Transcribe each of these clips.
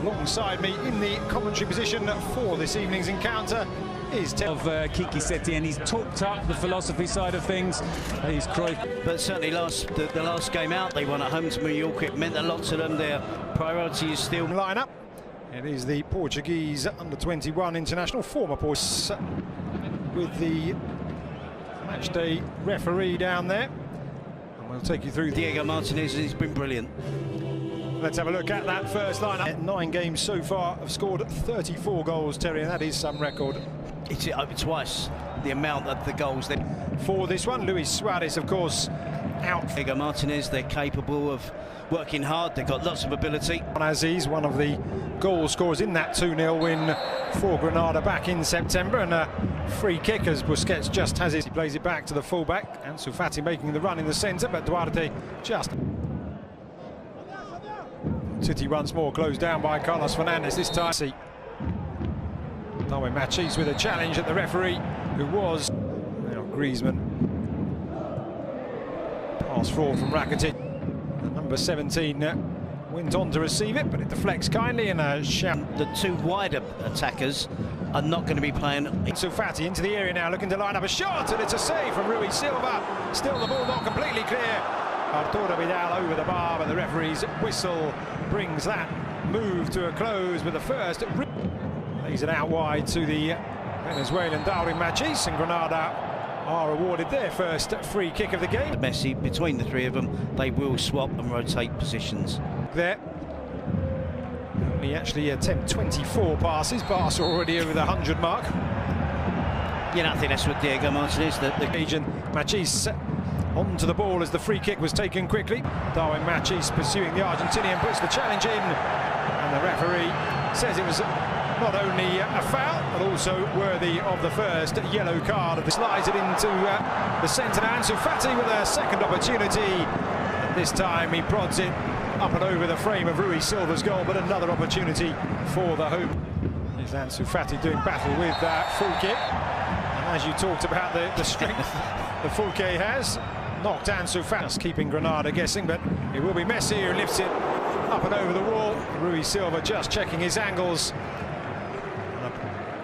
Alongside me in the commentary position for this evening's encounter is Kiki Setien. He's talked up the philosophy side of things. He's Cruyff. But certainly the last game out, they won at home to Mallorca. It meant a lot to them. Their priority is still line-up. It is the Portuguese under-21 international, former Portuguese, with the matchday referee down there. And we'll take you through. Diego Martinez has been brilliant. Let's have a look at that first lineup. 9 games so far have scored 34 goals, Terry, and that is some record. It's twice the amount of the goals for this one. Luis Suarez, of course, out. Diego Martinez, they're capable of working hard. They've got lots of ability. Aziz, one of the goal scorers in that 2-0 win for Granada back in September, and a free kick as Busquets just has it. He plays it back to the fullback. Ansu Fati making the run in the centre, but Duarte just. City once more closed down by Carlos Fernandez this time. Darwin Machis with a challenge at the referee, who was Griezmann. Pass forward from Rakitic. Number 17 went on to receive it, but it deflects kindly, and a shout. The two wider attackers are not going to be playing. Ansu Fati into the area now, looking to line up a shot, and it's a save from Rui Silva. Still the ball not completely clear. Arturo Vidal over the bar, but the referee's whistle brings that move to a close with the first. Lays it out wide to the Venezuelan Darwin Machis, and Granada are awarded their first free kick of the game. Messi, between the three of them, they will swap and rotate positions. There. Only actually attempt 24 passes. Barca already over the 100 mark. Yeah, I think that's what Diego Martinez, the agent Machis onto the ball as the free kick was taken quickly. Darwin Machis pursuing the Argentinian, puts the challenge in, and the referee says it was not only a foul, but also worthy of the first yellow card. Slides it into the centre now. Ansu Fati with a second opportunity, and this time he prods it up and over the frame of Rui Silva's goal, but another opportunity for the home. Is Ansu Fati doing battle with that Fulke, and as you talked about the strength the Fulke has, knocked Ansu Fati, keeping Granada guessing, but it will be Messi who lifts it up and over the wall. Rui Silva just checking his angles.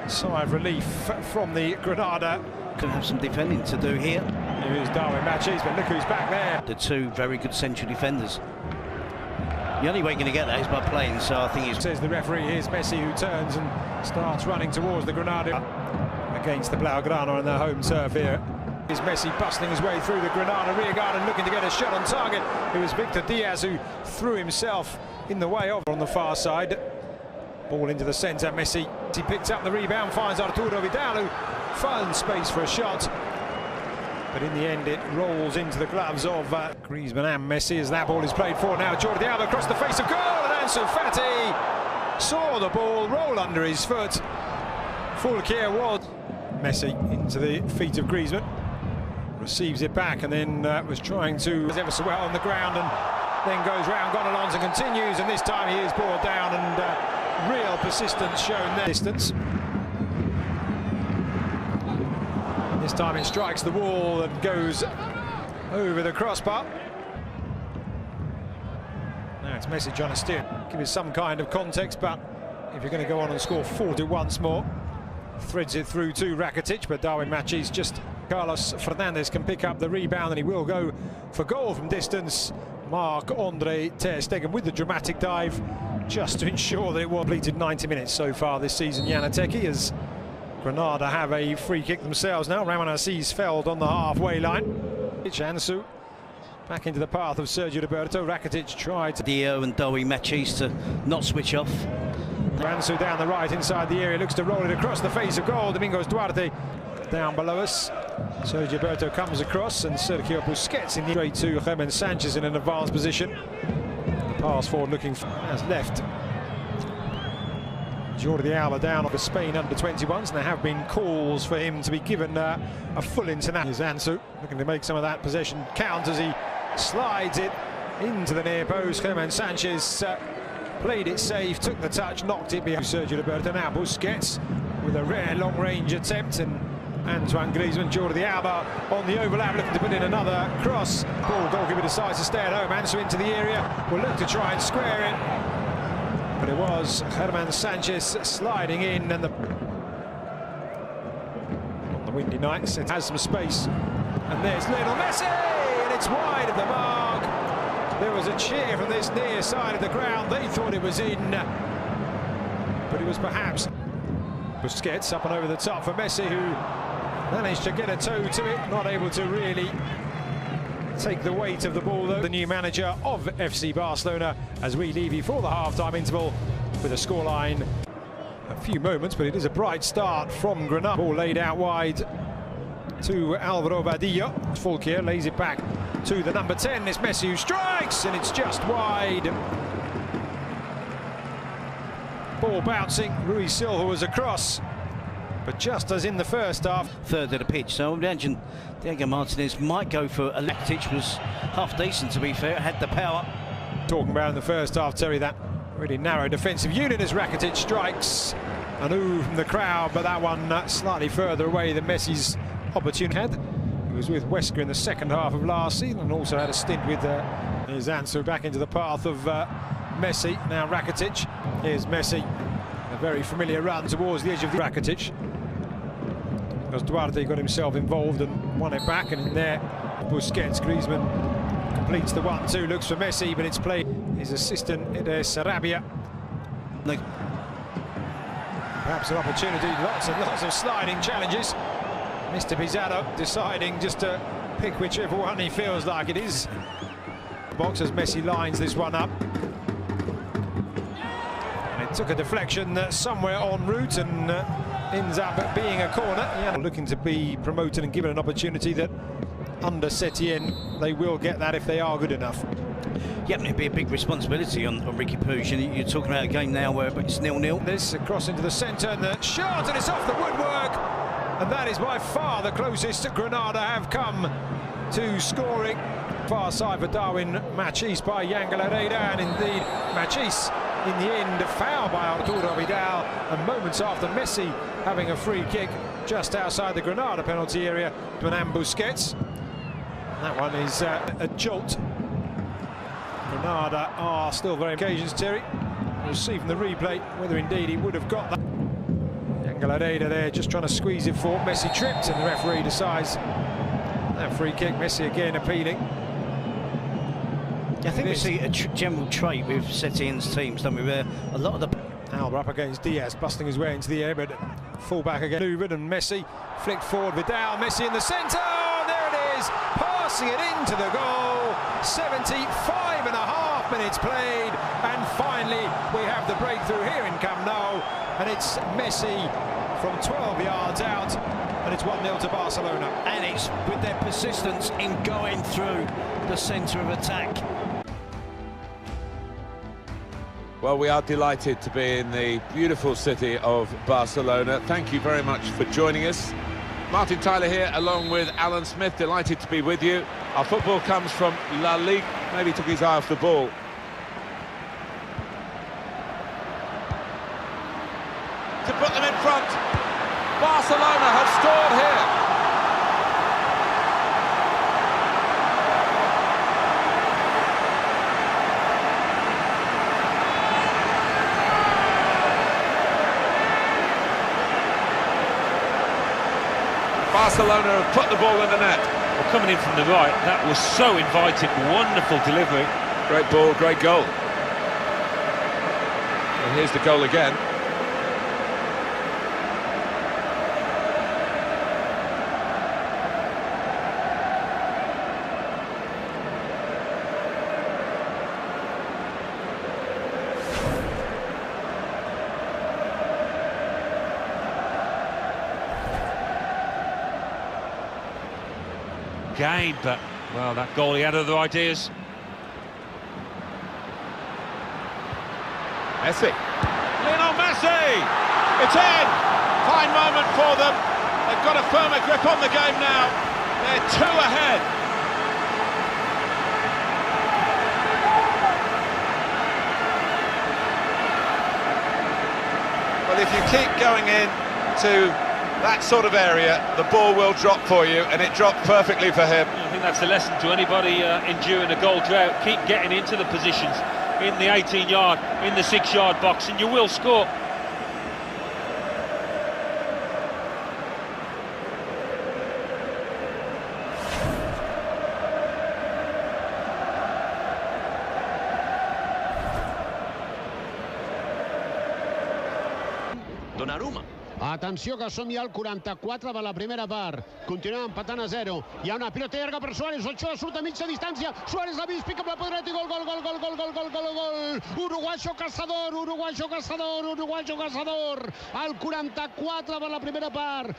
A sigh of relief from the Granada. Can have some defending to do here. Here is Darwin Machis, but look who's back there. The two very good central defenders. The only way you're going to get that is by playing, so I think it's... Says the referee. Here's Messi, who turns and starts running towards the Granada against the Blaugrana on their home turf here. Is Messi busting his way through the Granada rearguard and looking to get a shot on target. It was Victor Diaz who threw himself in the way of on the far side. Ball into the centre. Messi, he picks up the rebound, finds Arturo Vidal, who finds space for a shot. But in the end, it rolls into the gloves of Griezmann and Messi as that ball is played for now. Jordi Alba across the face of goal, and Ansu Fati saw the ball roll under his foot. Fulke was. Messi into the feet of Griezmann. Receives it back and then was trying to ever so well on the ground, and then goes round Gonalons and continues, and this time he is brought down, and real persistence shown there. Distance. This time it strikes the wall and goes over the crossbar. Now it's Messi trying to steer. Give it some kind of context, but if you're going to go on and score 40 once more, threads it through to Rakitic, but Darwin Machis just... Carlos Fernandez can pick up the rebound, and he will go for goal from distance. Marc-Andre ter Stegen with the dramatic dive, just to ensure that it was completed. 90 minutes so far this season, Janateki, as Granada have a free kick themselves now. Ramon Aziz felled on the halfway line. Ansu back into the path of Sergio Roberto. Rakitic tried to... Dio and Darwin Machis to not switch off. Ansu down the right inside the area, looks to roll it across the face of goal. Domingos Duarte down below us. Sergio Roberto comes across, and Sergio Busquets in the straight to German Sanchez in an advanced position. The pass forward looking as left. Jordi Alba down for Spain under-21s, and there have been calls for him to be given a full international. Here's Ansu looking to make some of that possession count as he slides it into the near post. German Sanchez played it safe, took the touch, knocked it behind Sergio Roberto. Now Busquets with a rare long-range attempt, and Antoine Griezmann, Jordi Alba on the overlap, looking to put in another cross. Goalkeeper decides to stay at home. Ansu into the area, will look to try and square it, but it was Herman Sanchez sliding in, and on the windy nights it has some space. And there's Lionel Messi, and it's wide of the mark. There was a cheer from this near side of the ground. They thought it was in, but it was perhaps Busquets up and over the top for Messi, who managed to get a toe to it, not able to really take the weight of the ball, though. The new manager of FC Barcelona, as we leave you for the half-time interval with a scoreline. A few moments, but it is a bright start from Granada. Ball laid out wide to Alvaro Badillo. Fulquier lays it back to the number 10. It's Messi who strikes, and it's just wide. Ball bouncing. Ruiz Silva was across, but just as in the first half. Third of the pitch, so I imagine Diego Martinez might go for a Rakitic. Was half decent, to be fair, had the power. Talking about in the first half, Terry, that really narrow defensive unit as Rakitic strikes. An ooh from the crowd, but that one slightly further away than Messi's opportunity had. He was with Wesker in the second half of last season and also had a stint with his answer back into the path of Messi. Now Rakitic. Here's Messi. A very familiar run towards the edge of the Rakitic. Because Duarte got himself involved and won it back, and in there Busquets, Griezmann completes the 1-2, looks for Messi, but it's played his assistant, Sarabia. Perhaps an opportunity, lots and lots of sliding challenges. Mr. Pizarro deciding just to pick whichever one he feels like it is. Box as Messi lines this one up. And it took a deflection somewhere en route and ends up being a corner. Yeah. Looking to be promoted and given an opportunity that under Setien they will get that if they are good enough. Yeah, it'd be a big responsibility on Ricky Puig. You're talking about a game now where it's 0-0. This across into the centre, and the shot, and it's off the woodwork. And that is by far the closest Granada have come to scoring. Far side for Darwin Machis by Yangel Herrera, and indeed Machis in the end fouled by Arturo Vidal, and moments after Messi having a free kick just outside the Granada penalty area to Hernan Busquets. That one is a jolt. Granada are still very occasions, Terry. We'll see from the replay whether indeed he would have got that. Yangel Herrera there just trying to squeeze it forward. Messi tripped, and the referee decides that free kick. Messi again appealing. I think we see a general trait with Setien's teams, don't we? Where a lot of the Alba up against Diaz, busting his way into the air, but full back again. Maneuvered, and Messi flicked forward. Vidal, Messi in the centre. Oh, there it is, passing it into the goal. 75.5 minutes played, and finally we have the breakthrough here in Camp Nou, and it's Messi from 12 yards out, and it's 1-0 to Barcelona. And it's with their persistence in going through the centre of attack. Well, we are delighted to be in the beautiful city of Barcelona. Thank you very much for joining us. Martin Tyler here, along with Alan Smith, delighted to be with you. Our football comes from La Liga. Maybe took his eye off the ball. To put them in front. Barcelona have scored here. Barcelona have put the ball in the net. Well, coming in from the right, that was so inviting. Wonderful delivery. Great ball, great goal. And here's the goal again. Game, but well, that goalie had other ideas. Messi. Lionel Messi! It's in! Fine moment for them. They've got a firmer grip on the game now. They're 2 ahead. Well, if you keep going in to that sort of area, the ball will drop for you, and it dropped perfectly for him. I think that's the lesson to anybody enduring a goal drought. Keep getting into the positions. in the 18-yard, in the 6-yard box, and you will score. Donnarumma. Atenció que som ja al 44 de la primera part. Continuem empatant a 0. Hi ha una pilota llarga per Suárez. Ochoa surt a mitja distància. Suárez l'ha vist, pica amb la pedreta i gol, gol, gol, gol, gol, gol, gol, gol, gol. Uruguayo Cazador, Uruguayo Cazador, Uruguayo Cazador. Al 44 de la primera part.